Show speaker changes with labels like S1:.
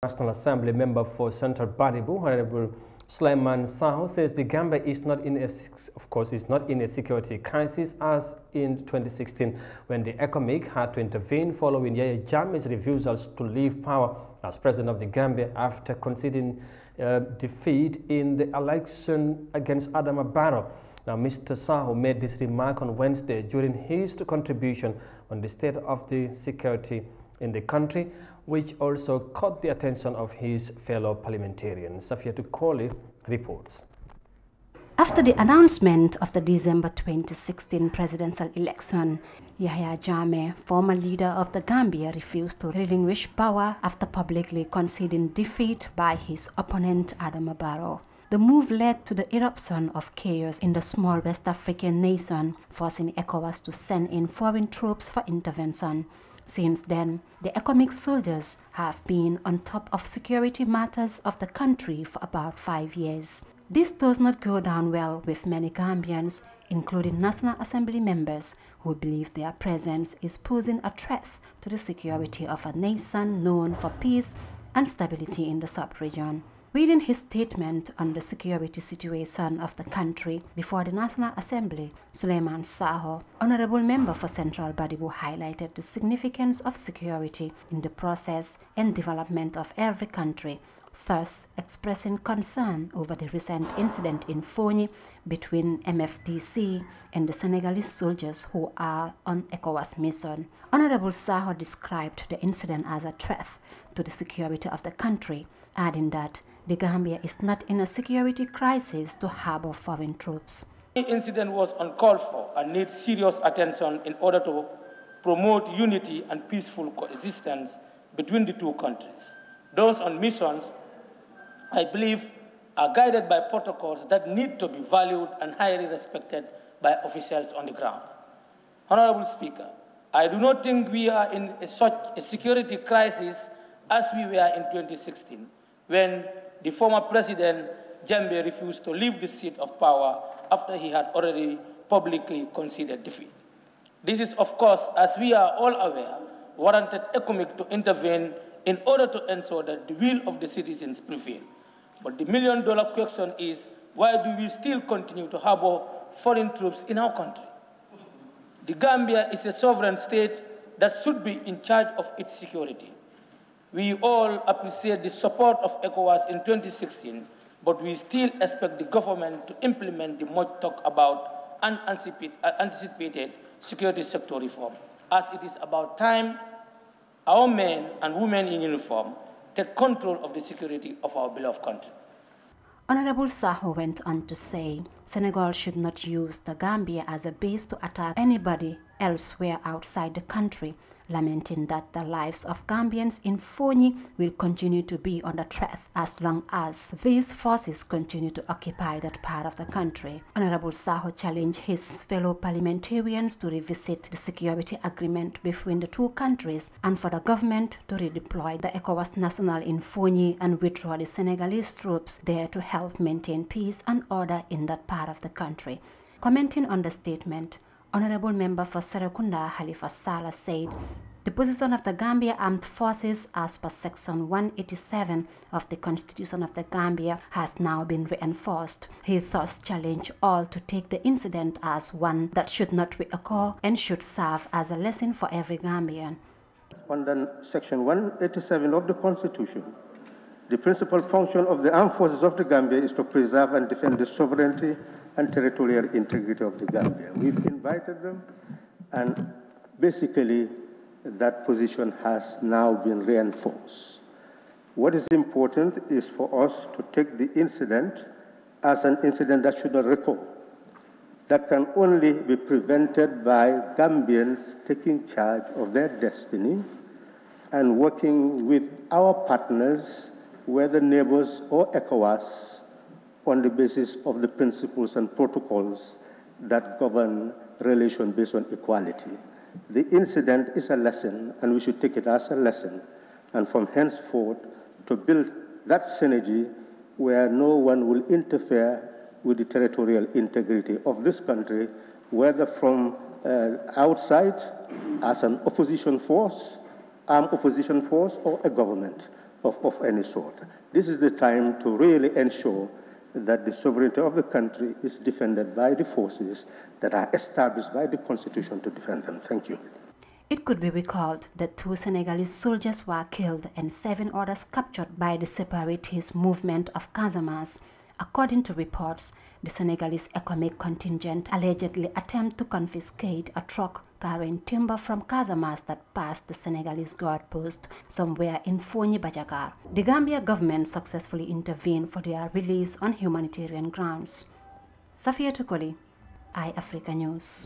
S1: National Assembly member for Central Baddibu, Honorable Sulaiman Saho, says the Gambia is not in a security crisis as in 2016 when the ECOMIG had to intervene following Yahya Jammeh's refusals to leave power as president of the Gambia after conceding defeat in the election against Adama Barrow. Now, Mr. Saho made this remark on Wednesday during his contribution on the state of the security in the country, which also caught the attention of his fellow parliamentarians. Safia Tukoli reports.
S2: After the announcement of the December 2016 presidential election, Yahya Jammeh, former leader of the Gambia, refused to relinquish power after publicly conceding defeat by his opponent Adama Barrow. The move led to the eruption of chaos in the small West African nation, forcing ECOWAS to send in foreign troops for intervention. Since then, the ECOMIG soldiers have been on top of security matters of the country for about 5 years. This does not go down well with many Gambians, including National Assembly members, who believe their presence is posing a threat to the security of a nation known for peace and stability in the sub-region. Reading his statement on the security situation of the country before the National Assembly, Sulaiman Saho, honorable member for Central Baddibu, highlighted the significance of security in the process and development of every country, thus expressing concern over the recent incident in Fonyi between MFDC and the Senegalese soldiers who are on ECOWAS mission. Honorable Saho described the incident as a threat to the security of the country, adding that the Gambia is not in a security crisis to harbor foreign troops.
S3: The incident was uncalled for and needs serious attention in order to promote unity and peaceful coexistence between the two countries. Those on missions, I believe, are guided by protocols that need to be valued and highly respected by officials on the ground. Honorable Speaker, I do not think we are in such a security crisis as we were in 2016, when the former President Jammeh refused to leave the seat of power after he had already publicly conceded defeat. This is, of course, as we are all aware, warranted ECOMIG to intervene in order to ensure that the will of the citizens prevail. But the million-dollar question is, why do we still continue to harbor foreign troops in our country? The Gambia is a sovereign state that should be in charge of its security. We all appreciate the support of ECOWAS in 2016, but we still expect the government to implement the much talked about and anticipated security sector reform, as it is about time our men and women in uniform take control of the security of our beloved country.
S2: Honorable Saho went on to say, Senegal should not use the Gambia as a base to attack anybody elsewhere outside the country, lamenting that the lives of Gambians in Fonyi will continue to be under threat as long as these forces continue to occupy that part of the country. Honorable Saho challenged his fellow parliamentarians to revisit the security agreement between the two countries and for the government to redeploy the ECOWAS National in Fonyi and withdraw the Senegalese troops there to help maintain peace and order in that part of the country. Commenting on the statement, Honorable Member for Serekunda Halifa Sallah said, the position of the Gambia Armed Forces as per Section 187 of the Constitution of the Gambia has now been reinforced. He thus challenged all to take the incident as one that should not reoccur and should serve as a lesson for every Gambian.
S4: Under Section 187 of the Constitution, the principal function of the Armed Forces of the Gambia is to preserve and defend the sovereignty and territorial integrity of the Gambia. We've invited them, and basically that position has now been reinforced. What is important is for us to take the incident as an incident that should not recur, that can only be prevented by Gambians taking charge of their destiny and working with our partners, whether neighbors or ECOWAS, on the basis of the principles and protocols that govern relations based on equality. The incident is a lesson, and we should take it as a lesson, and from henceforth to build that synergy where no one will interfere with the territorial integrity of this country, whether from outside as an opposition force, armed opposition force, or a government. of any sort. This is the time to really ensure that the sovereignty of the country is defended by the forces that are established by the Constitution to defend them. Thank you.
S2: It could be recalled that 2 Senegalese soldiers were killed and 7 others captured by the separatist movement of Casamance. According to reports, the Senegalese economic contingent allegedly attempted to confiscate a truck carrying timber from Casamance that passed the Senegalese guard post somewhere in Fonyi Bajagar. The Gambia government successfully intervened for their release on humanitarian grounds. Safia Tukoli, Eyeafrica News.